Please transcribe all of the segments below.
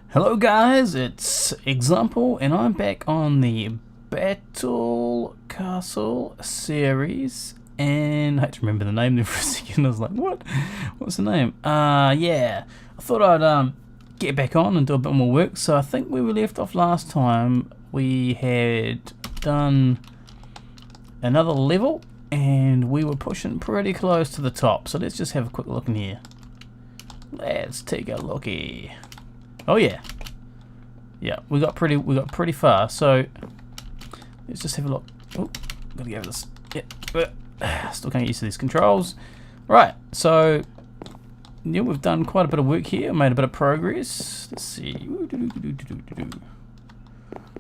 Hello guys, it's Example and I'm back on the Battle Castle series, and I had to remember the name there for a second. I was like, what's the name? Yeah, I thought I'd get back on and do a bit more work. So I think where we left off last time, we had done another level and we were pushing pretty close to the top. So let's just have a quick look in here. Let's take a looky. Oh yeah, we got pretty far. So let's just have a look. Oh, gotta get over this. Yeah, still can't get used to these controls. Right, so yeah, we've done quite a bit of work here. Made a bit of progress. Let's see.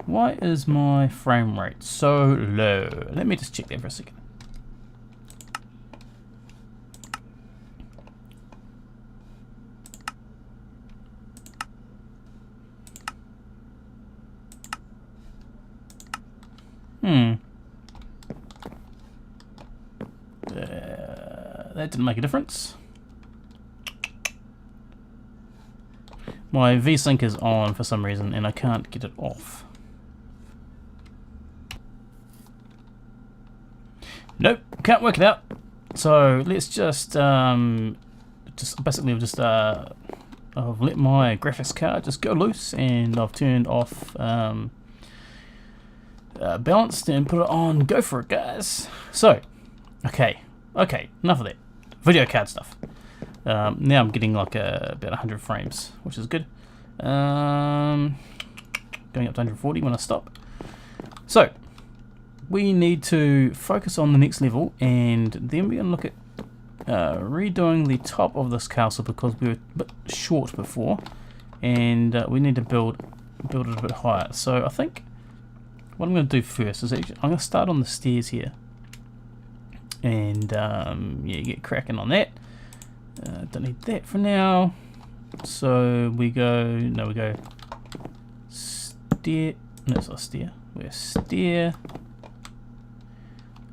Why is my frame rate so low? Let me just check that for a second. That didn't make a difference. My V-Sync is on for some reason and I can't get it off. Nope, can't work it out. So let's just I've let my graphics card just go loose and I've turned off balanced and put it on. Go for it, guys. So, okay, enough of that video card stuff. Now I'm getting like about 100 frames, which is good. Going up to 140 when I stop. So we need to focus on the next level, and then we're gonna look at redoing the top of this castle because we were a bit short before, and we need to build it a bit higher. So I think what I'm going to do first is actually, I'm going to start on the stairs here, and yeah, get cracking on that. Don't need that for now. So we go stair. No, it's not stair. We're stair.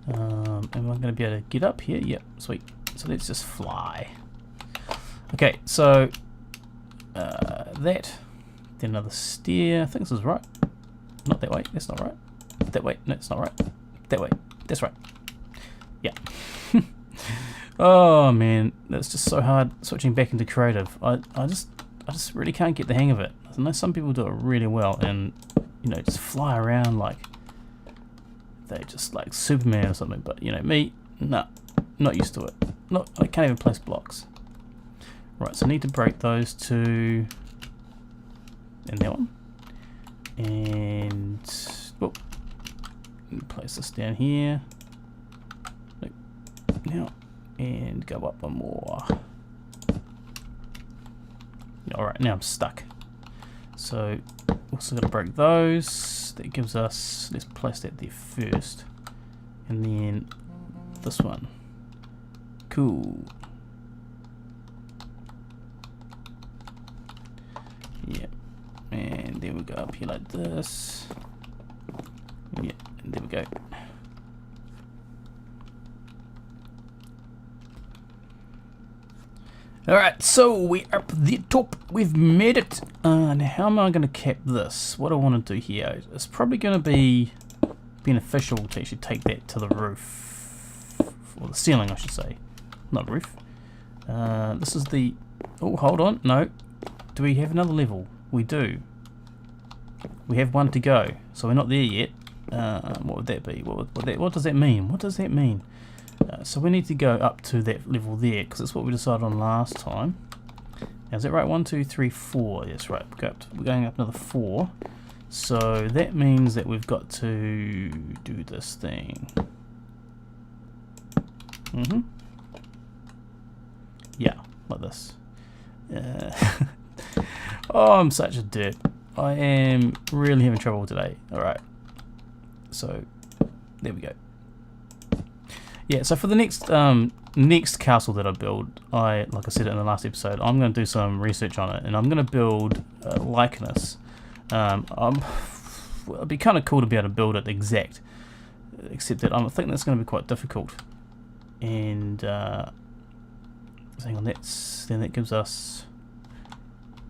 Am I going to be able to get up here? Yep, sweet. So let's just fly. Okay, so that, then another stair. I think this is right. Not that way, that's not right. That way, no, it's not right. That way, that's right. Yeah. Oh man, that's just so hard switching back into creative. I just really can't get the hang of it. I know some people do it really well and, you know, just fly around like they just like Superman or something, but you know, me, nah, not used to it. I can't even place blocks. Right, so I need to break those two and that one. And whoop, place this down here. Nope. Now, and go up one more. Alright, now I'm stuck. So also got to break those. That gives us, let's place that there first, and then this one. Cool. Yeah. And then we go up here like this. Yeah, and there we go. Alright, so we're up the top. We've made it. Now how am I going to cap this? What I want to do here, it's probably going to be beneficial to actually take that to the roof. Or the ceiling, I should say. Not roof. This is the... Oh, hold on. No. Do we have another level? We do. We have one to go, so we're not there yet. What would that be? What does that mean? What does that mean? So we need to go up to that level there, because that's what we decided on last time. Now, is that right? 1, 2, 3, 4. Yes, right. We're going up another 4. So that means that we've got to do this thing. Yeah, like this. Oh, I'm such a derp. I am really having trouble today. Alright. So, there we go. Yeah, so for the next castle that I build, like I said in the last episode, I'm going to do some research on it, and I'm going to build a likeness. Well, it'd be kind of cool to be able to build it exact, except that I think that's going to be quite difficult. And, hang on, then that gives us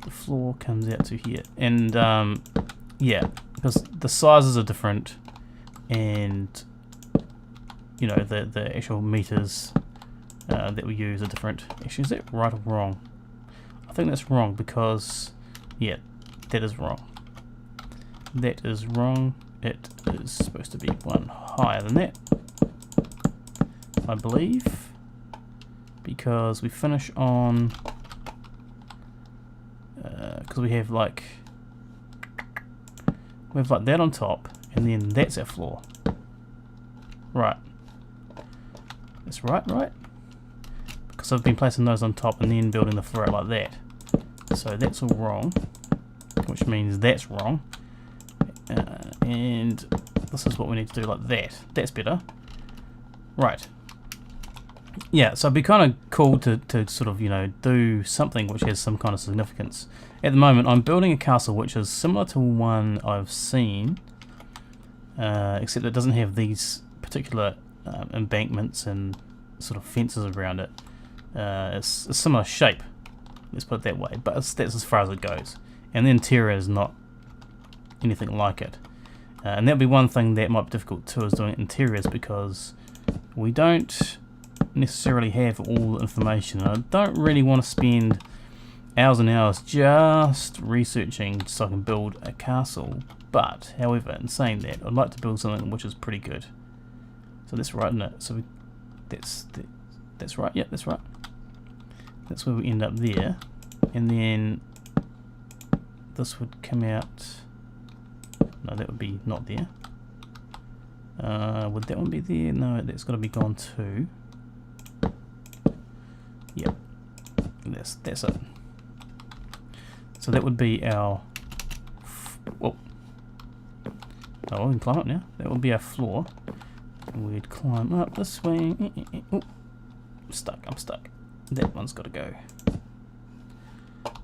the floor comes out to here, and yeah, because the sizes are different, and you know the actual meters that we use are different. Actually, is that right or wrong? I think that's wrong, because yeah, that is wrong. That is wrong. It is supposed to be one higher than that, I believe, because we finish on because we have like that on top, and then that's our floor. Right. That's right, because I've been placing those on top and then building the floor out like that. So that's all wrong, which means that's wrong. And this is what we need to do, like that. That's better. Right. Yeah, so it'd be kind of cool to sort of, you know, do something which has some kind of significance. At the moment, I'm building a castle which is similar to one I've seen, except it doesn't have these particular embankments and sort of fences around it. It's a similar shape, let's put it that way, but that's as far as it goes. And the interior is not anything like it. And that'll be one thing that might be difficult too, is doing interiors, because we don't necessarily have all the information. I don't really want to spend hours and hours just researching so I can build a castle, but however, in saying that, I'd like to build something which is pretty good. So that's right, isn't it? So that's right, yep, that's right. That's where we end up there, and then this would come out. No, that would be not there. Would that one be there? No, that's got to be gone too. Yep, that's it. So that would be our. Whoa. Oh, we can climb up now. That would be our floor. We'd climb up this way. Oh, I'm stuck. That one's got to go.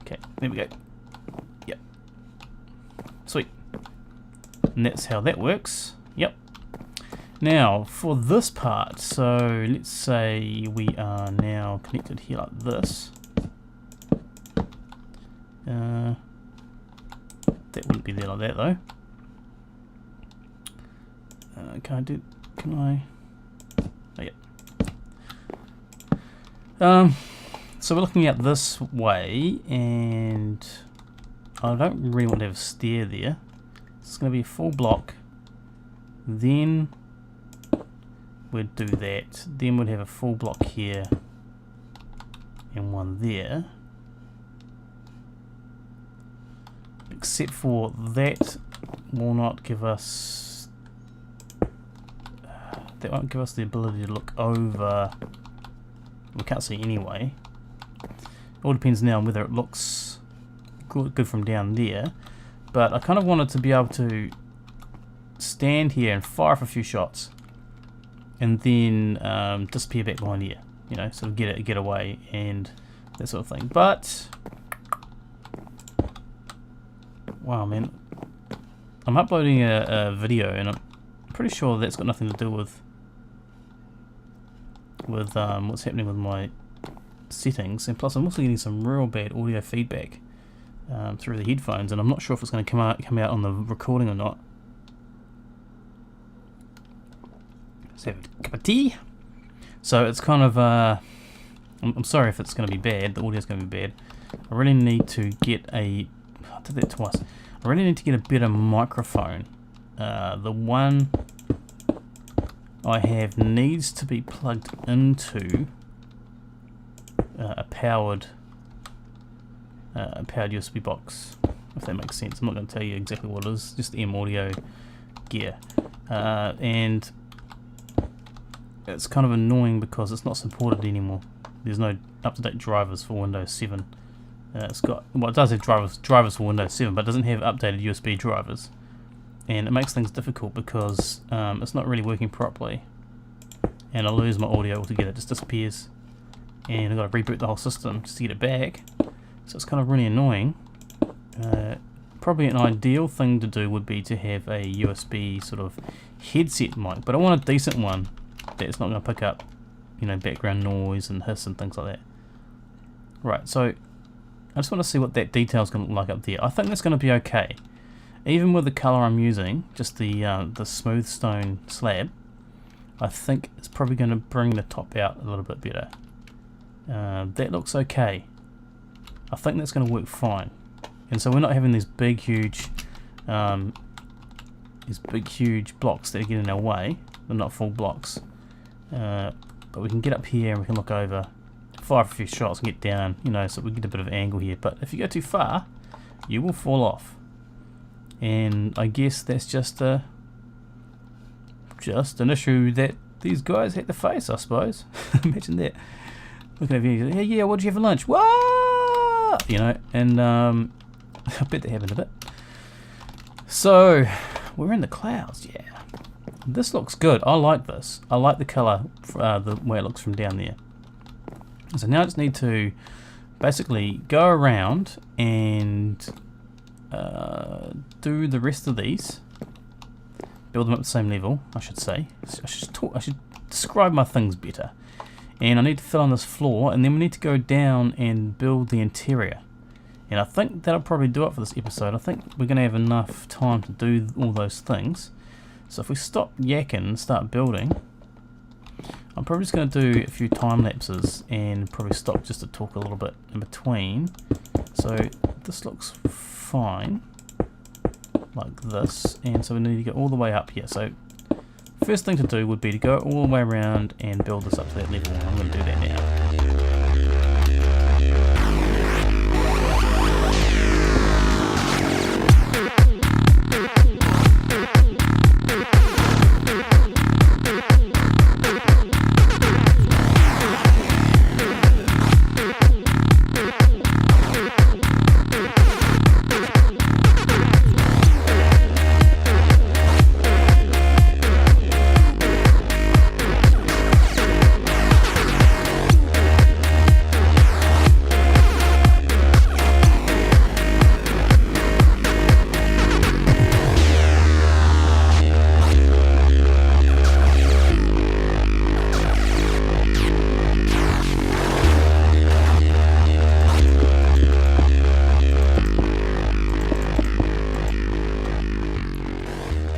Okay, there we go. Yep. Sweet. And that's how that works. Yep. Now for this part, so let's say we are now connected here like this. That wouldn't be there like that though. Can I? Oh, yeah. So we're looking at this way, and I don't really want to have a stair there. It's going to be a full block. Then we'd do that. Then we'd have a full block here and one there. Except for that will not give us. That won't give us the ability to look over. We can't see anyway. It all depends now on whether it looks good from down there. But I kind of wanted to be able to stand here and fire off a few shots, and then disappear back behind here. You know, sort of get away and that sort of thing. But wow, man, I'm uploading a video, and I'm pretty sure that's got nothing to do with what's happening with my settings. And plus, I'm also getting some real bad audio feedback through the headphones, and I'm not sure if it's going to come out on the recording or not. Let's have a cup of tea. So it's kind of I'm sorry if it's going to be bad. The audio's going to be bad. I really need to get I did that twice. I really need to get a better microphone. The one I have needs to be plugged into a powered USB box, if that makes sense. I'm not going to tell you exactly what it is, just M audio gear. And it's kind of annoying because it's not supported anymore. There's no up-to-date drivers for Windows 7. It's got, well, it does have drivers for Windows 7, but it doesn't have updated USB drivers. And it makes things difficult because it's not really working properly. And I lose my audio altogether, it just disappears. And I've got to reboot the whole system just to get it back. So it's kind of really annoying. Probably an ideal thing to do would be to have a USB sort of headset mic, but I want a decent one that's not going to pick up, you know, background noise and hiss and things like that. Right, so I just want to see what that detail's going to look like up there. I think that's going to be okay. Even with the colour I'm using, just the smooth stone slab, I think it's probably going to bring the top out a little bit better. That looks okay. I think that's going to work fine. And so we're not having these big huge blocks that get in our way. They're not full blocks. But we can get up here and we can look over, fire a few shots and get down, you know, so we get a bit of angle here. But if you go too far, you will fall off. And I guess that's just an issue that these guys had to face, I suppose. Imagine that. Looking over here, hey, yeah, what did you have for lunch? What? You know, and I bet that happened a bit. So we're in the clouds, yeah. This looks good. I like this. I like the colour, the way it looks from down there. So now I just need to basically go around and do the rest of these. Build them up at the same level, I should say. I should describe my things better. And I need to fill in this floor, and then we need to go down and build the interior. And I think that'll probably do it for this episode. I think we're going to have enough time to do all those things. So if we stop yakking and start building, I'm probably just going to do a few time lapses and probably stop just to talk a little bit in between. So this looks fine, like this, and so we need to get all the way up here. So first thing to do would be to go all the way around and build this up to that level. I'm going to do that now.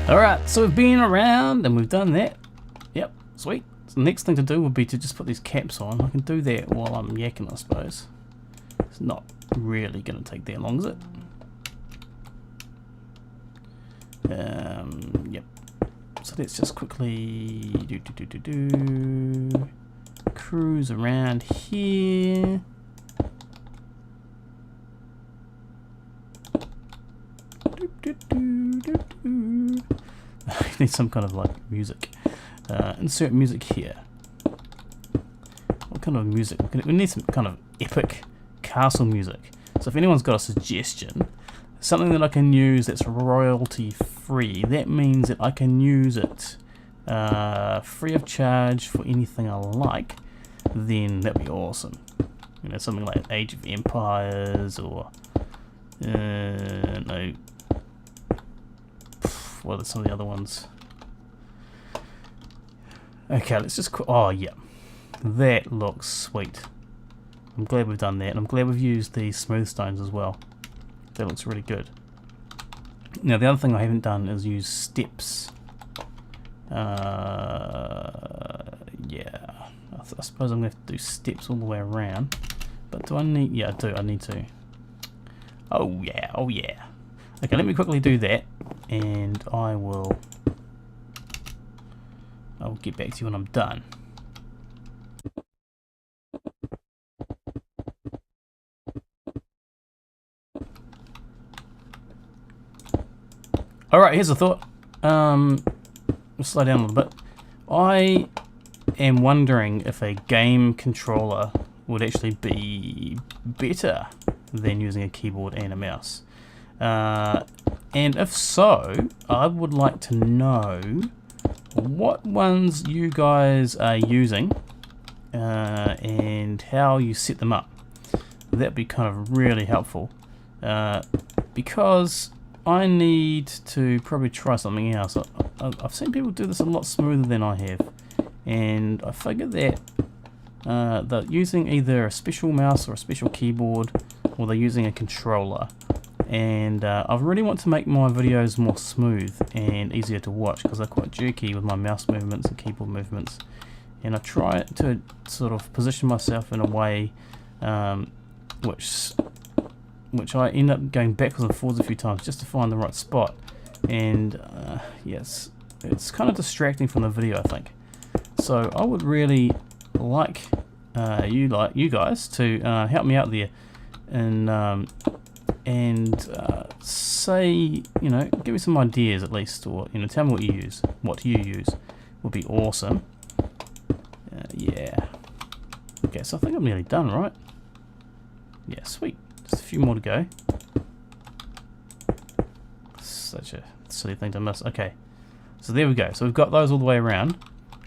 Alright, so we've been around and we've done that. Yep, sweet. So the next thing to do would be to just put these caps on. I can do that while I'm yakking, I suppose. It's not really going to take that long, is it? Yep. So let's just quickly cruise around here. I need some kind of like music. Insert music here. What kind of music? We need some kind of epic castle music. So if anyone's got a suggestion, something that I can use that's royalty free, that means that I can use it free of charge for anything I like, then that'd be awesome. You know, something like Age of Empires or no. What are some of the other ones? Okay, let's just... Oh, yeah. That looks sweet. I'm glad we've done that. And I'm glad we've used the smooth stones as well. That looks really good. Now, the other thing I haven't done is use steps. Yeah. I suppose I'm going to have to do steps all the way around. But do I need... Yeah, I do. I need to. Oh, yeah. Oh, yeah. Okay, let me quickly do that. And I'll get back to you when I'm done. Alright, here's a thought. Let's slow down a little bit. I am wondering if a game controller would actually be better than using a keyboard and a mouse. And if so, I would like to know what ones you guys are using and how you set them up. That'd be kind of really helpful because I need to probably try something else. I've seen people do this a lot smoother than I have, and I figured that using either a special mouse or a special keyboard or they're using a controller. And I really want to make my videos more smooth and easier to watch because they're quite jerky with my mouse movements and keyboard movements. And I try to sort of position myself in a way which I end up going backwards and forwards a few times just to find the right spot. And yes, it's kind of distracting from the video, I think. So I would really like you guys to help me out there and say, you know, give me some ideas at least, or, you know, tell me what you use would be awesome. Yeah. Okay, so I think I'm nearly done, right? Yeah, sweet. Just a few more to go. Such a silly thing to miss. Okay, so there we go. So we've got those all the way around,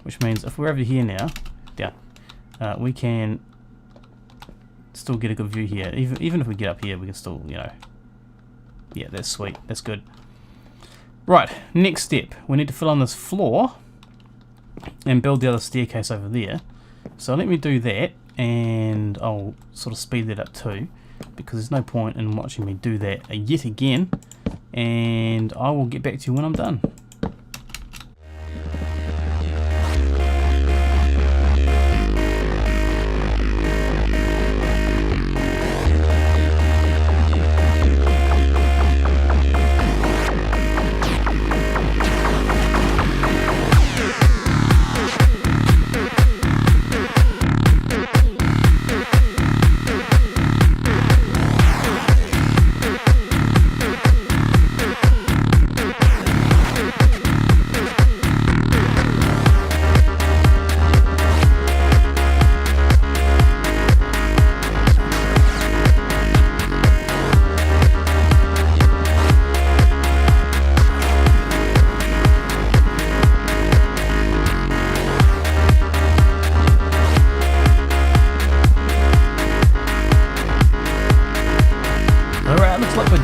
which means if we're over here now, down, we can still get a good view here. Even if we get up here, we can still, you know, yeah, that's sweet. That's good. Right, next step. We need to fill in this floor and build the other staircase over there. So let me do that, and I'll sort of speed that up too, because there's no point in watching me do that yet again. And I will get back to you when I'm done.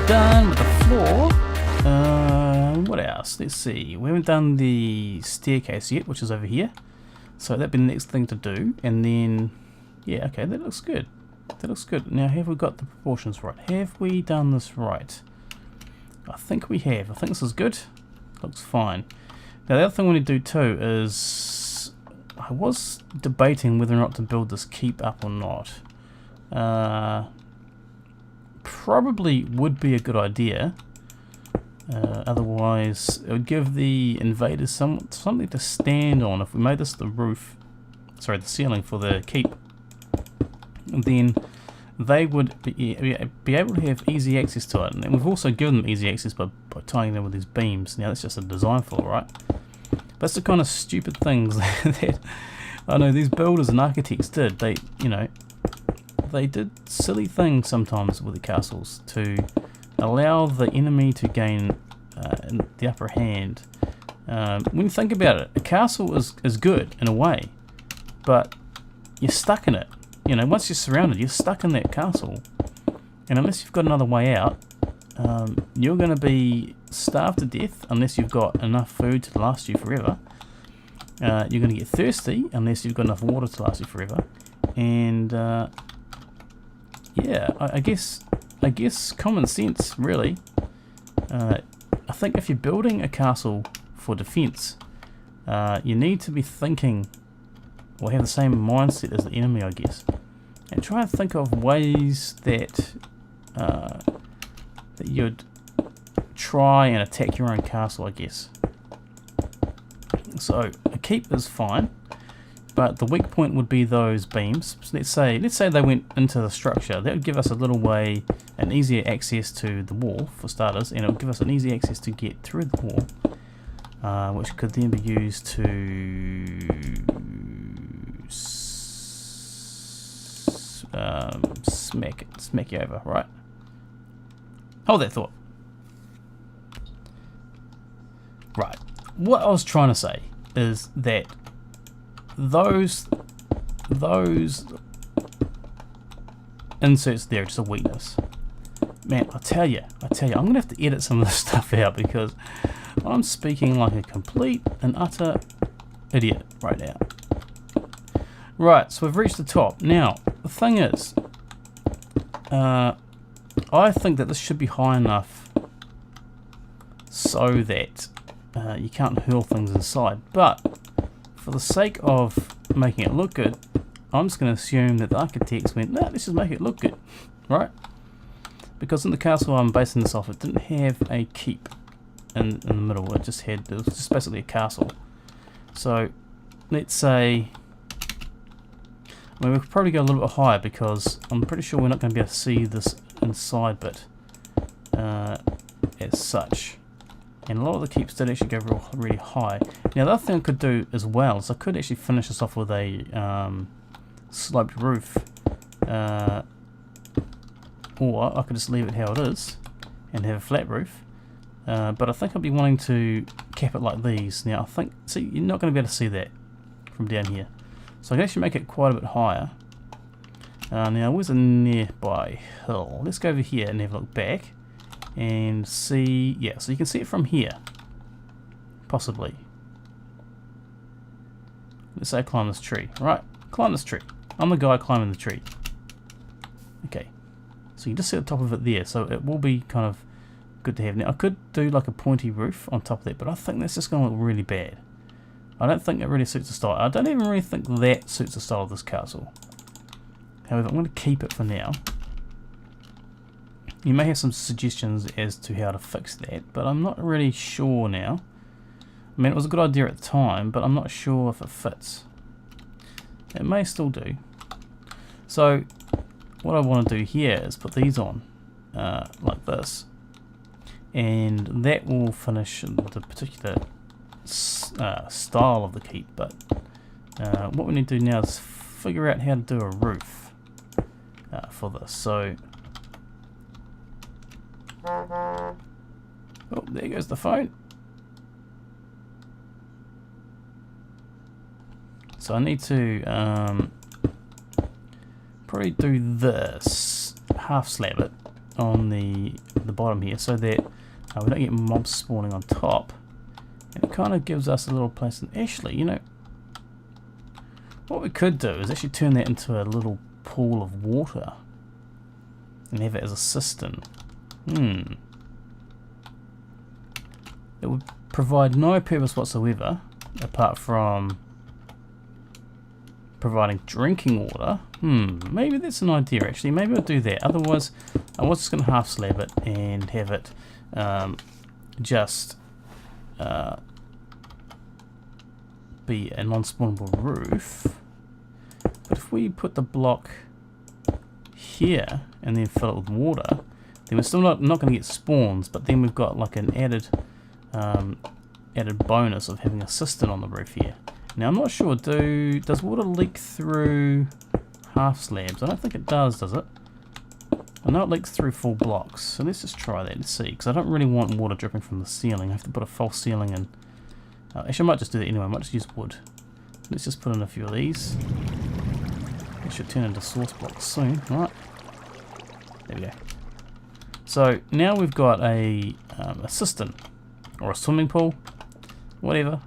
Done with the floor. What else? Let's see. We haven't done the staircase yet, which is over here. So that'd be the next thing to do. And then, yeah, okay, that looks good. That looks good. Now, have we got the proportions right? Have we done this right? I think we have. I think this is good. Looks fine. Now, the other thing we need to do too is, I was debating whether or not to build this keep up or not. Probably would be a good idea. Otherwise, it would give the invaders something to stand on. If we made this the roof, sorry, the ceiling for the keep, then they would be able to have easy access to it. And we've also given them easy access by tying them with these beams. Now that's just a design flaw, right? That's the kind of stupid things that I know these builders and architects did. They, you know, they did silly things sometimes with the castles to allow the enemy to gain the upper hand. When you think about it, a castle is good in a way, but you're stuck in it. You know, once you're surrounded, you're stuck in that castle, and unless you've got another way out, you're going to be starved to death unless you've got enough food to last you forever. You're going to get thirsty unless you've got enough water to last you forever, and yeah, I guess common sense, really. I think if you're building a castle for defense, you need to be thinking, or have the same mindset as the enemy, I guess, and try and think of ways that that you'd try and attack your own castle, I guess. So a keep is fine, but the weak point would be those beams. So let's say they went into the structure. That would give us a little way, an easier access to the wall for starters, and it would give us an easy access to get through the wall, which could then be used to smack you over, right? Hold that thought. Right. What I was trying to say is that those inserts there are just a weakness. Man, I tell you, I'm gonna have to edit some of this stuff out because I'm speaking like a complete and utter idiot right now. Right, so we've reached the top. Now, the thing is, I think that this should be high enough so that you can't hurl things inside. But for the sake of making it look good, I'm just going to assume that the architects went, no, let's just make it look good, right? Because in the castle I'm basing this off, it didn't have a keep in the middle. It was just basically a castle. So let's say, I mean, we could probably go a little bit higher because I'm pretty sure we're not going to be able to see this inside bit as such. And a lot of the keeps did actually go really high. Now the other thing I could do as well is I could actually finish this off with a sloped roof, or I could just leave it how it is and have a flat roof. But I think I'll be wanting to cap it like these. Now I think, see, you're not going to be able to see that from down here. So I can actually make it quite a bit higher. Now where's a nearby hill? Let's go over here and have a look back and see, yeah, so you can see it from here, possibly. Let's say I climb this tree, right? Climb this tree. I'm the guy climbing the tree. Okay, so you just see the top of it there, so it will be kind of good to have. Now I could do like a pointy roof on top of that, but I think that's just going to look really bad. I don't think it really suits the style. I don't even really think that suits the style of this castle. However, I'm going to keep it for now. You may have some suggestions as to how to fix that, but I'm not really sure now. I mean, it was a good idea at the time, but I'm not sure if it fits. It may still do. So, what I want to do here is put these on, like this. And that will finish the particular style of the keep, but what we need to do now is figure out how to do a roof for this. So, oh, there goes the phone. So I need to probably do this, half slab it on the bottom here, so that we don't get mobs spawning on top. And it kind of gives us a little place. And actually, you know, what we could do is actually turn that into a little pool of water and have it as a cistern. It would provide no purpose whatsoever apart from providing drinking water. Maybe that's an idea actually. Maybe I'll do that. Otherwise, I was just going to half slab it and have it just be a non-spawnable roof. But if we put the block here and then fill it with water, then we're still not going to get spawns, but then we've got like an added bonus of having a cistern on the roof here. Now I'm not sure, does water leak through half slabs? I don't think it does it? I know it leaks through full blocks, so let's just try that and see, because I don't really want water dripping from the ceiling. I have to put a false ceiling in. Actually I might just do that anyway, I might just use wood. Let's just put in a few of these. It should turn into source blocks soon, right? There we go. So now we've got a cistern, or a swimming pool, whatever.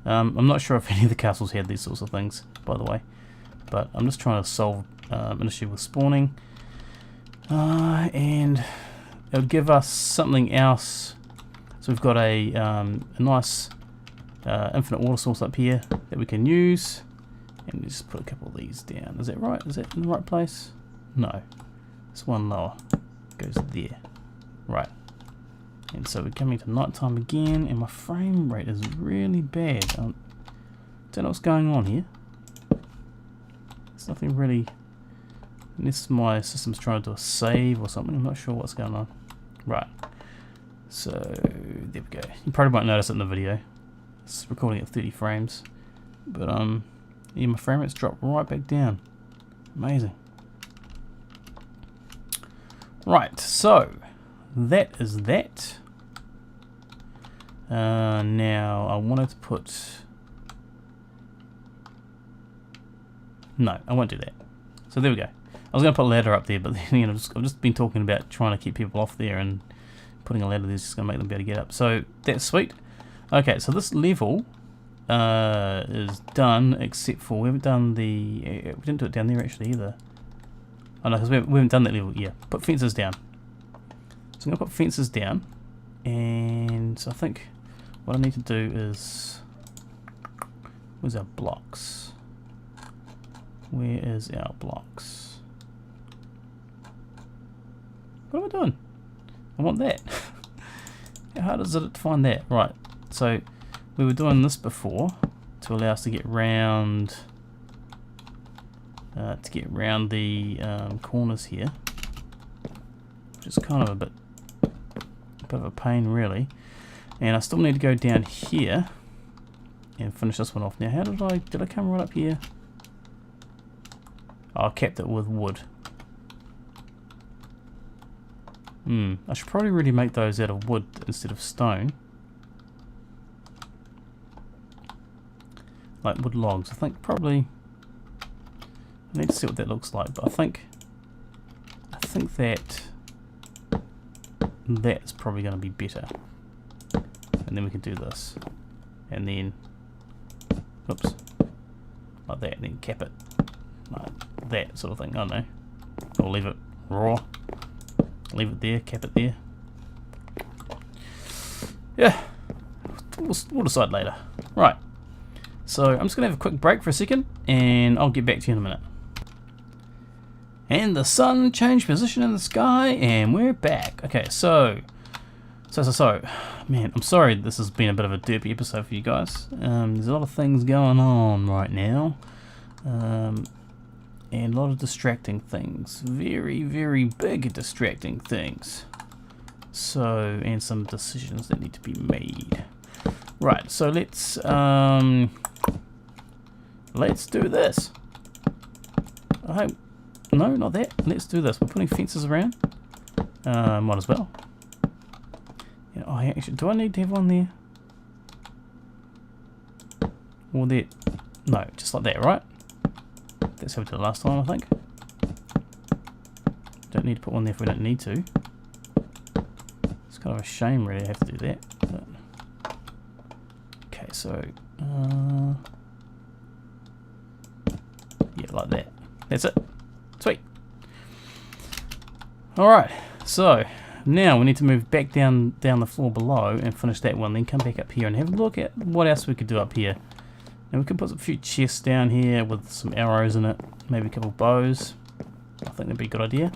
I'm not sure if any of the castles had these sorts of things, by the way, but I'm just trying to solve an issue with spawning. And it'll give us something else. So we've got a nice infinite water source up here that we can use, and just put a couple of these down. Is that right? Is that in the right place? No, it's one lower. Goes there. Right. And so we're coming to nighttime again, and my frame rate is really bad. I don't know what's going on here. There's nothing really, unless my system's trying to do a save or something. I'm not sure what's going on. Right. So there we go. You probably won't notice it in the video. It's recording at 30 frames, but yeah, my frame rate's dropped right back down. Amazing. Right. So that is that. Now I wanted to put, no, I won't do that. So there we go. I was going to put a ladder up there, but then, you know, I've just been talking about trying to keep people off there, and putting a ladder there is just going to make them be able to get up. So that's sweet. Okay, so this level is done, except for we haven't done the, we didn't do it down there actually either. Oh no, because we haven't done that level. Yeah, put fences down. So I'm going to put fences down, and so I think what I need to do is, where's our blocks? Where is our blocks? What am I doing? I want that. How hard is it to find that? Right, so we were doing this before to allow us to get round the corners here, which is kind of a bit of a pain really. And I still need to go down here and finish this one off. Now how did I come right up here? Oh, I kept it with wood. I should probably really make those out of wood instead of stone. Like wood logs. I think probably I need to see what that looks like, but I think that's probably going to be better. And then we can do this, and then oops, like that, and then cap it like that sort of thing. I don't know, or leave it raw, leave it there, cap it there. Yeah, we'll decide later. Right, so I'm just gonna have a quick break for a second, and I'll get back to you in a minute. And the sun changed position in the sky, and we're back. Okay, so, man, I'm sorry this has been a bit of a derpy episode for you guys. There's a lot of things going on right now, and a lot of distracting things. Very, very big distracting things. So, and some decisions that need to be made. Right, so let's do this. I hope. No, not that. Let's do this. We're putting fences around. Might as well. Yeah, oh, actually, do I need to have one there? Or there? No, just like that, right? That's how we did it last time, I think. Don't need to put one there if we don't need to. It's kind of a shame, really, to have to do that. But okay, so yeah, like that. That's it. Sweet. Alright, so now we need to move back down the floor below and finish that one, then come back up here and have a look at what else we could do up here. And we can put a few chests down here with some arrows in it, maybe a couple bows. I think that'd be a good idea.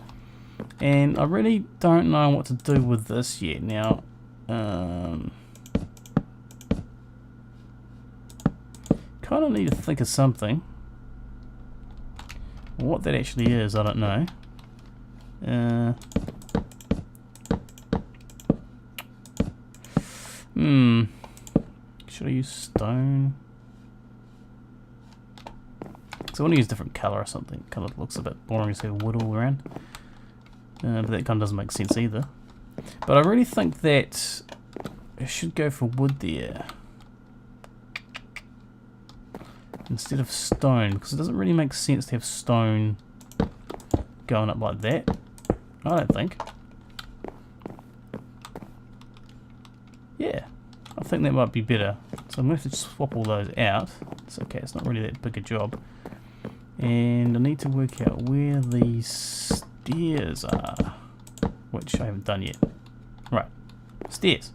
And I really don't know what to do with this yet. Now, kind of need to think of something. What that actually is, I don't know. Should I use stone? So I want to use a different colour or something. Kind of looks a bit boring to have wood all around. But that kind of doesn't make sense either. But I really think that I should go for wood there instead of stone, because it doesn't really make sense to have stone going up like that. I don't think. Yeah, I think that might be better. So I'm going to have to swap all those out. It's okay, it's not really that big a job. And I need to work out where these stairs are, which I haven't done yet. Right, stairs.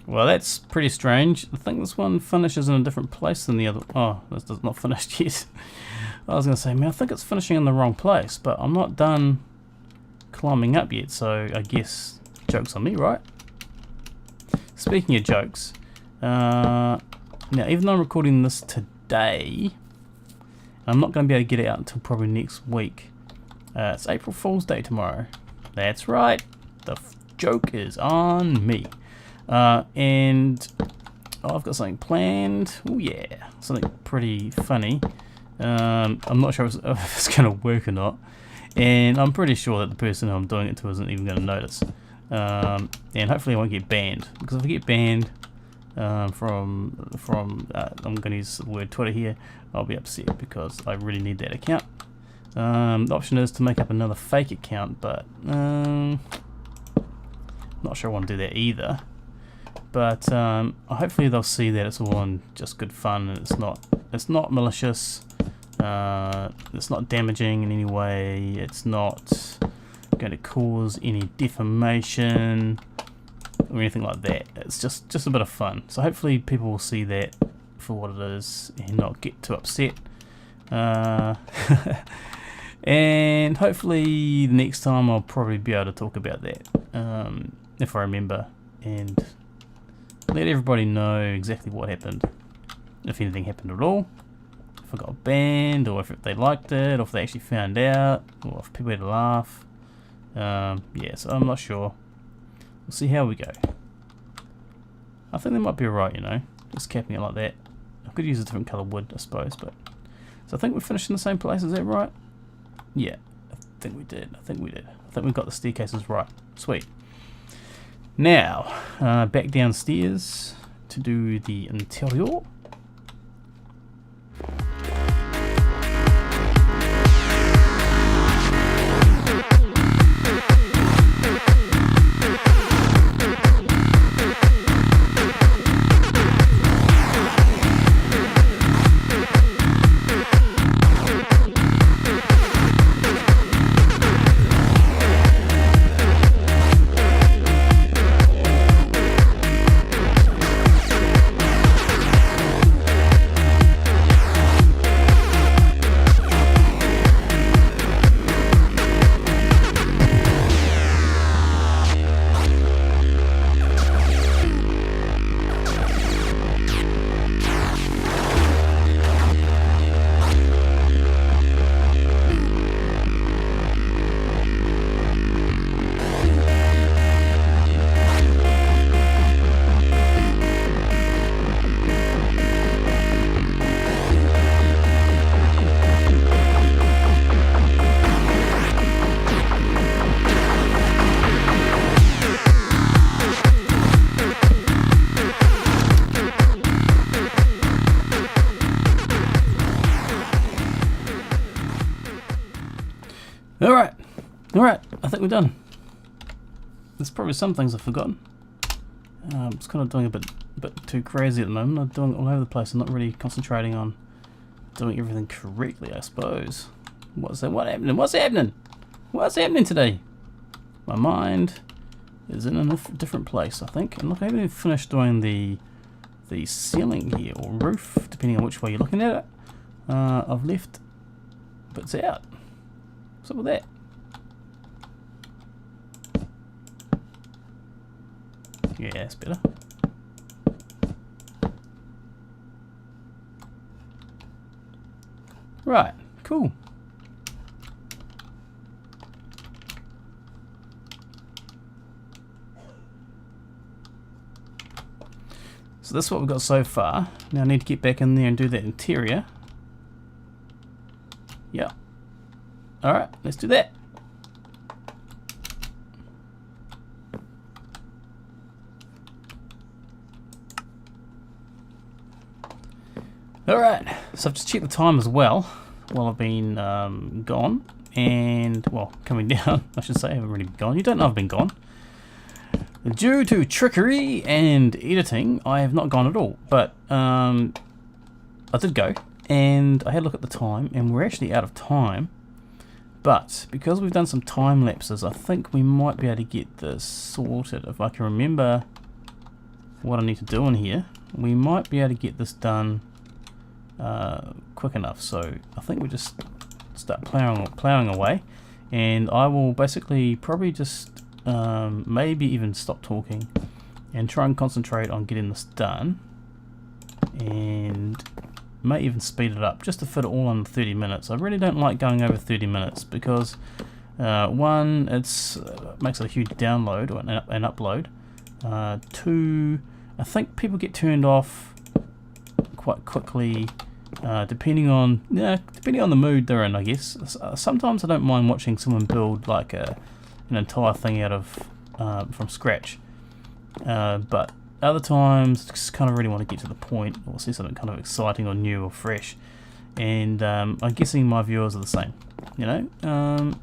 Well, that's pretty strange. I think this one finishes in a different place than the other. Oh, this is not finished yet. I was going to say, man, I think it's finishing in the wrong place, but I'm not done climbing up yet, so I guess joke's on me, right? Speaking of jokes, now even though I'm recording this today, I'm not going to be able to get it out until probably next week. It's April Fool's Day tomorrow. That's right. The joke is on me. And I've got something planned. Oh yeah, something pretty funny. I'm not sure if it's going to work or not. And I'm pretty sure that the person who I'm doing it to isn't even going to notice. And hopefully I won't get banned. Because if I get banned from I'm going to use the word Twitter here, I'll be upset because I really need that account. The option is to make up another fake account, but not sure I want to do that either. But hopefully they'll see that it's all in just good fun and it's not malicious. It's not damaging in any way. It's not going to cause any defamation or anything like that. It's just a bit of fun. So hopefully people will see that for what it is and not get too upset. And hopefully next time I'll probably be able to talk about that if I remember, and let everybody know exactly what happened, if anything happened at all. If I got banned, or if they liked it, or if they actually found out, or if people had a laugh. Yeah, so I'm not sure. We'll see how we go. I think they might be alright, you know, just capping it like that. I could use a different colour wood, I suppose, but... So I think we're finished in the same place, is that right? Yeah, I think we did. I think we got the staircases right. Sweet. Now, back downstairs to do the interior. Alright, I think we're done. There's probably some things I've forgotten. I'm just kind of doing a bit too crazy at the moment. I'm doing it all over the place. I'm not really concentrating on doing everything correctly, I suppose. What's happening? What's happening? What's happening today? My mind is in a different place, I think. And look, I haven't even finished doing the ceiling here, or roof, depending on which way you're looking at it. I've left bits out. What's up with that? Yeah, that's better. Right, cool. So that's what we've got so far. Now I need to get back in there and do that interior. Yeah. Alright, let's do that. Alright, so I've just checked the time as well while I've been gone, and, well, coming down, I should say. I haven't really been gone. You don't know I've been gone. Due to trickery and editing, I have not gone at all, but I did go, and I had a look at the time, and we're actually out of time, but because we've done some time lapses, I think we might be able to get this sorted. If I can remember what I need to do in here, we might be able to get this done quick enough. So I think we just start plowing away, and I will basically probably just maybe even stop talking and try and concentrate on getting this done. And may even speed it up just to fit it all under 30 minutes. I really don't like going over 30 minutes because one, it makes it a huge download or an upload. Two, I think people get turned off quite quickly, depending on the mood they're in, I guess. Sometimes I don't mind watching someone build like an entire thing out of from scratch, but other times just kind of really want to get to the point or see something kind of exciting or new or fresh, and I'm guessing my viewers are the same, and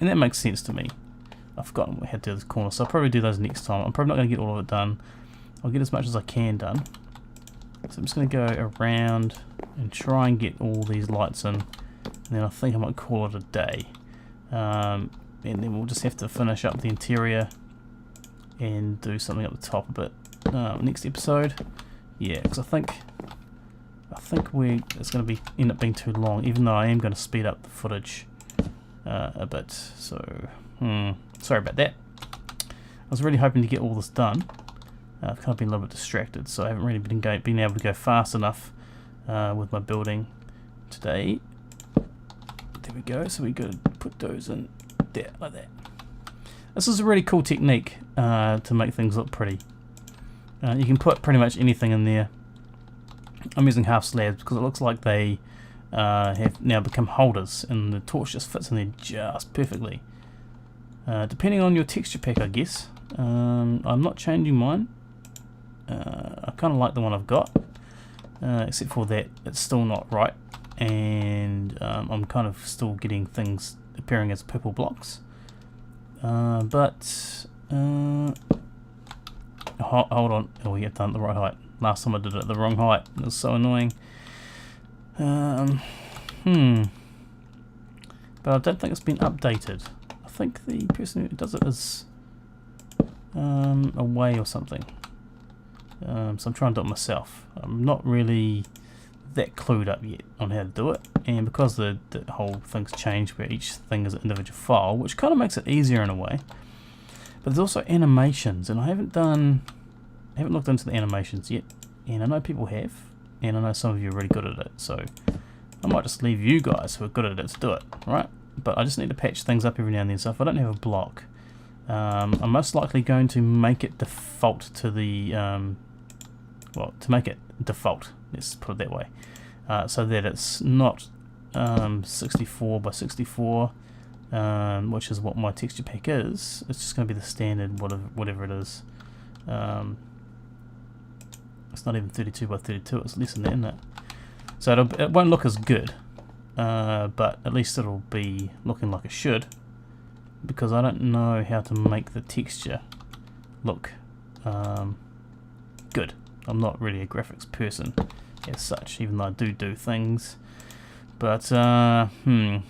that makes sense to me. I've forgotten how to do this corner, so I'll probably do those next time. I'm probably not going to get all of it done. I'll get as much as I can done. So I'm just going to go around and try and get all these lights in, and then I think I might call it a day. And then we'll just have to finish up the interior and do something at the top a bit next episode. Yeah, because I think it's going to end up being too long, even though I am going to speed up the footage a bit. So sorry about that. I was really hoping to get all this done. I've kind of been a little bit distracted, so I haven't really been able to go fast enough with my building today. There we go. So we got to put those in there like that. This is a really cool technique to make things look pretty. You can put pretty much anything in there. I'm using half slabs because it looks like they have now become holders, and the torch just fits in there just perfectly. Depending on your texture pack, I guess. I'm not changing mine. I kind of like the one I've got, except for that it's still not right, and I'm kind of still getting things appearing as purple blocks. Hold on. Oh, yeah, done it the right height. Last time I did it at the wrong height. It was so annoying. But I don't think it's been updated. I think the person who does it is away or something. So I'm trying to do it myself. I'm not really that clued up yet on how to do it, and because the whole thing's changed where each thing is an individual file, which kind of makes it easier in a way. But there's also animations, and I haven't looked into the animations yet, and I know people have, and I know some of you are really good at it, so I might just leave you guys who are good at it to do it, right? But I just need to patch things up every now and then, so if I don't have a block, I'm most likely going to make it default to the to make it default, let's put it that way, so that it's not 64 by 64, which is what my texture pack is. It's just going to be the standard whatever it is. It's not even 32 by 32, it's less than that, isn't it? So it won't look as good, but at least it'll be looking like it should, because I don't know how to make the texture look good. I'm not really a graphics person as such, even though I do things. But you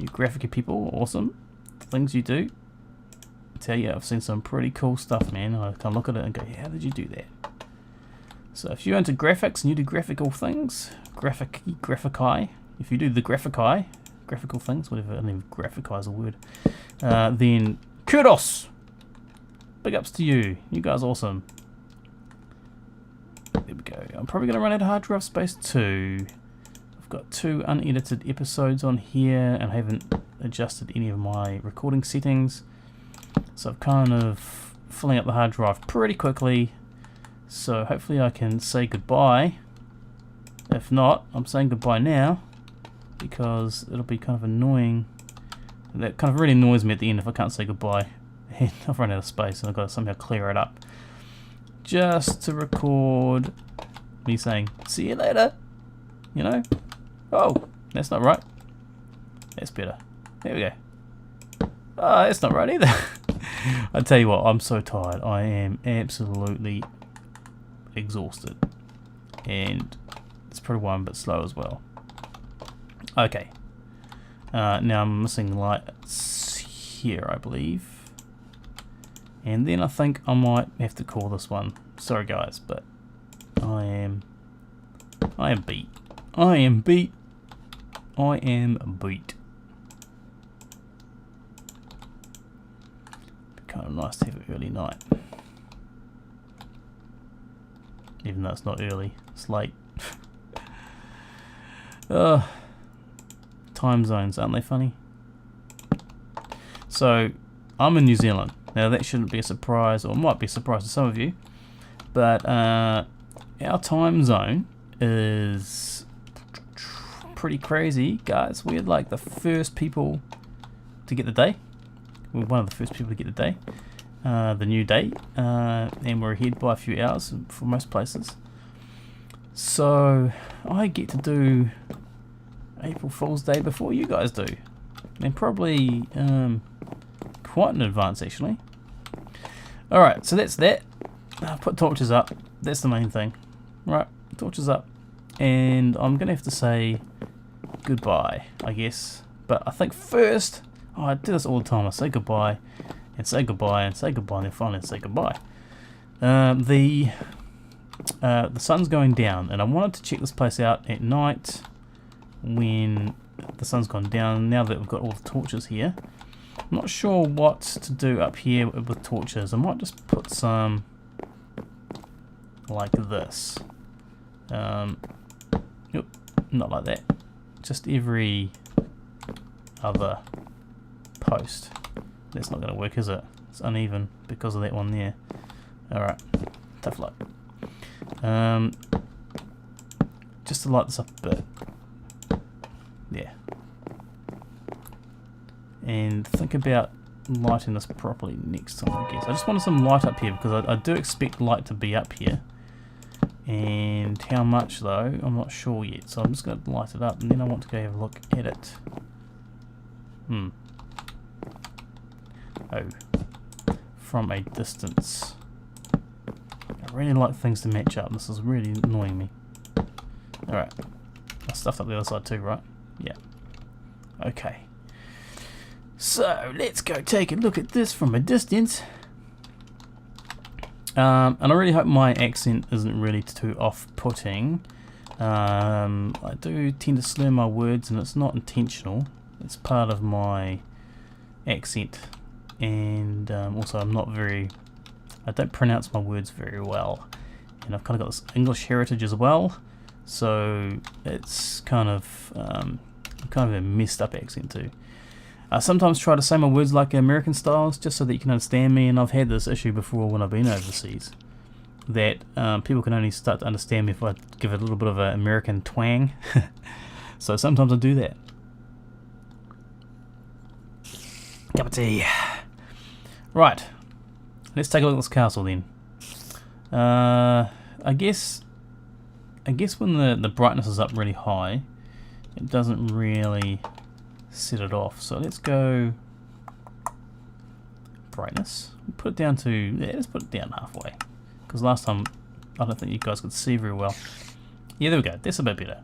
graphic people, awesome. The things you do. I tell you, I've seen some pretty cool stuff, man. I can look at it and go, how did you do that? So if you're into graphics and you do graphical things, graphici, if you do the graphical things, whatever, I don't even graphici is a word, then kudos! Big ups to you. You guys are awesome. There we go. I'm probably going to run out of hard drive space too. I've got 2 unedited episodes on here, and I haven't adjusted any of my recording settings. So I'm kind of filling up the hard drive pretty quickly. So hopefully I can say goodbye. If not, I'm saying goodbye now, because it'll be kind of annoying. That kind of really annoys me at the end if I can't say goodbye. And I've run out of space and I've got to somehow clear it up, just to record me saying, see you later, you know? Oh, that's not right. That's better. There we go. Oh, that's not right either. I tell you what, I'm so tired. I am absolutely exhausted. And it's probably why I'm a bit slow as well. Okay. Now I'm missing lights here, I believe. And then I think I might have to call this one. Sorry guys, but I am beat. I am beat. Be kind of nice to have an early night. Even though it's not early, it's late. Time zones, aren't they funny? So, I'm in New Zealand. Now that shouldn't be a surprise, or might be a surprise to some of you, but our time zone is pretty crazy, guys. We're like the first people to get the day. We're one of the first people to get the day, the new day, and we're ahead by a few hours for most places. So I get to do April Fool's Day before you guys do, and probably quite in advance actually. Alright, so that's that. I've put torches up, that's the main thing. Right, torches up, and I'm gonna have to say goodbye, I guess. But I think first, I do this all the time, I say goodbye, and say goodbye, and say goodbye, and then finally say goodbye. The sun's going down, and I wanted to check this place out at night when the sun's gone down, now that we've got all the torches here. I'm not sure what to do up here with torches. I might just put some like this. Nope, not like that. Just every other post. That's not going to work, is it? It's uneven because of that one there. Alright, tough luck. Just to light this up a bit. Yeah. And think about lighting this properly next time, I guess. I just wanted some light up here because I do expect light to be up here. And how much though, I'm not sure yet. So I'm just going to light it up and then I want to go have a look at it. Oh. From a distance. I really like things to match up. This is really annoying me. Alright. I stuffed up the other side too, right? Yeah. Okay. So, let's go take a look at this from a distance. And I really hope my accent isn't really too off-putting. I do tend to slur my words and it's not intentional. It's part of my accent. And also I don't pronounce my words very well. And I've kind of got this English heritage as well. So it's kind of a messed up accent too. I sometimes try to say my words like American styles just so that you can understand me, and I've had this issue before when I've been overseas, that people can only start to understand me if I give it a little bit of an American twang. So sometimes I do that. Cup of tea. Right, let's take a look at this castle then. I guess when the brightness is up really high, it doesn't really set it off. So let's go brightness. Put it down to, yeah, let's put it down halfway. Because last time I don't think you guys could see very well. Yeah, there we go. That's a bit better.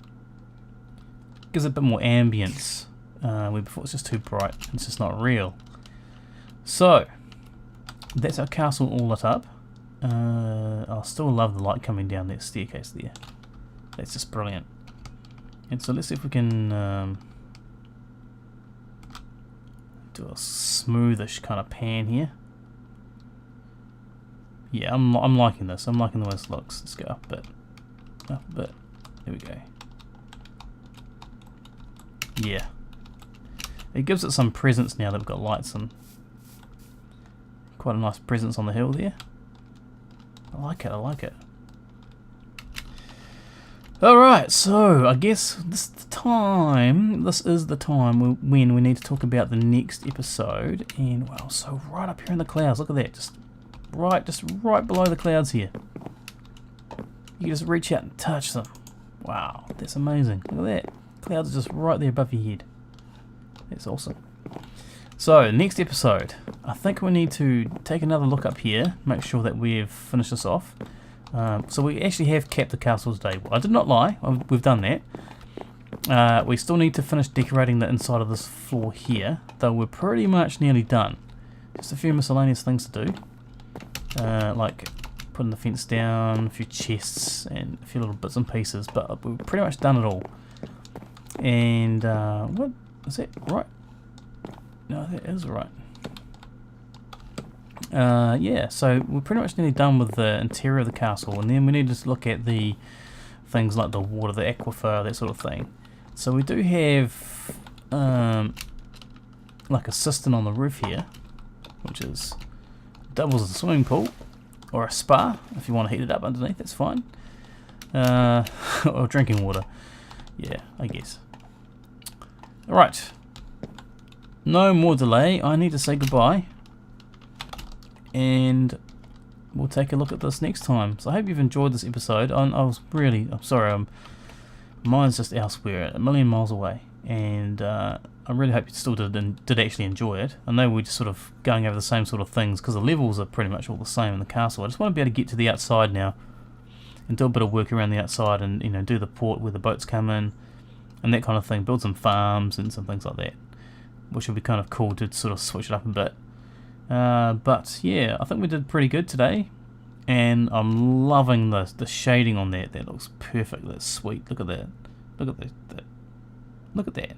Gives it a bit more ambience. Where before it's just too bright. It's just not real. So that's our castle all lit up. I still love the light coming down that staircase there. That's just brilliant. And so let's see if we can do a smoothish kind of pan here. Yeah, I'm liking this. I'm liking the way this looks. Let's go up a bit. Up a bit. There we go. Yeah. It gives it some presence now that we've got lights and quite a nice presence on the hill there. I like it, I like it. Alright, so I guess this is the time when we need to talk about the next episode. And wow, so right up here in the clouds, look at that, just right below the clouds here. You can just reach out and touch them. Wow, that's amazing. Look at that. Clouds are just right there above your head. That's awesome. So, next episode, I think we need to take another look up here, make sure that we've finished this off. So we actually have capped the castle's day. I did not lie, we've done that. We still need to finish decorating the inside of this floor here, though we're pretty much nearly done. Just a few miscellaneous things to do, like putting the fence down, a few chests, and a few little bits and pieces, but we've pretty much done it all. And, what, is that right? No, that is right. Yeah, so we're pretty much nearly done with the interior of the castle, and then we need to look at the things like the water, the aquifer, that sort of thing. So we do have like a cistern on the roof here, which is doubles as a swimming pool or a spa if you want to heat it up underneath. That's fine. Or drinking water. Yeah, I guess. Alright. No more delay. I need to say goodbye. And we'll take a look at this next time. So I hope you've enjoyed this episode. I'm sorry, mine's just elsewhere, a million miles away. And I really hope you still did actually enjoy it. I know we're just sort of going over the same sort of things because the levels are pretty much all the same in the castle. I just want to be able to get to the outside now and do a bit of work around the outside and, you know, do the port where the boats come in and that kind of thing. Build some farms and some things like that, which would be kind of cool to sort of switch it up a bit. But yeah, I think we did pretty good today, and I'm loving the shading on that. That looks perfect. That's sweet. Look at that. Look at that. Look at that.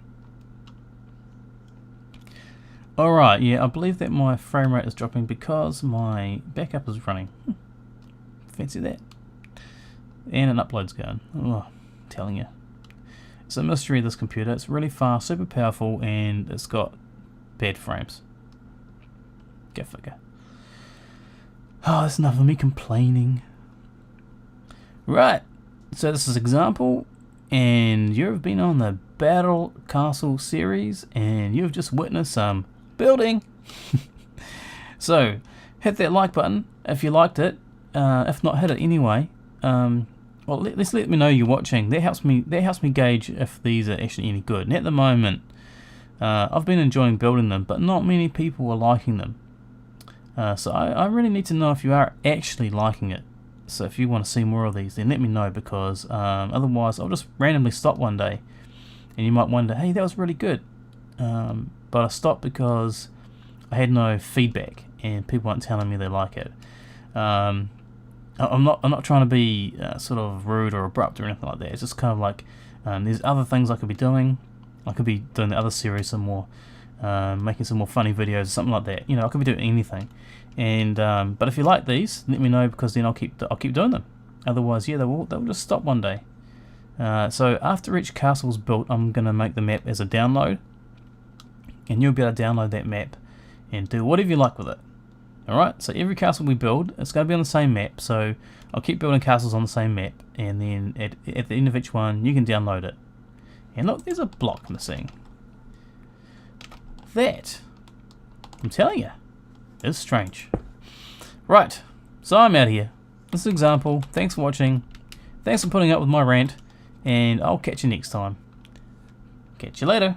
Alright, yeah, I believe that my frame rate is dropping because my backup is running. Fancy that. And an upload's going. Oh, I'm telling you. It's a mystery, this computer. It's really fast, super powerful, and it's got bad frames. Go figure. Oh, that's enough of me complaining. Right, so this is example, and you've been on the Battle Castle series, and you've just witnessed some building. So, hit that like button if you liked it. If not, hit it anyway. Well, let me know you're watching. That helps me gauge if these are actually any good. And at the moment, I've been enjoying building them, but not many people are liking them. So I really need to know if you are actually liking it. So if you want to see more of these, then let me know, because otherwise I'll just randomly stop one day, and you might wonder, hey, that was really good. But I stopped because I had no feedback, and people weren't telling me they like it. I'm not trying to be sort of rude or abrupt or anything like that. It's just kind of like there's other things I could be doing. I could be doing the other series some more, making some more funny videos or something like that. You know, I could be doing anything. And but if you like these, let me know, because then I'll keep doing them. Otherwise, yeah, they'll just stop one day. So after each castle's built, I'm gonna make the map as a download, and you'll be able to download that map and do whatever you like with it. Alright, so every castle we build, it's going to be on the same map, so I'll keep building castles on the same map, and then at the end of each one, you can download it. And look, there's a block missing. That, I'm telling you, is strange. Right, so I'm out of here. This is an example. Thanks for watching. Thanks for putting up with my rant, and I'll catch you next time. Catch you later.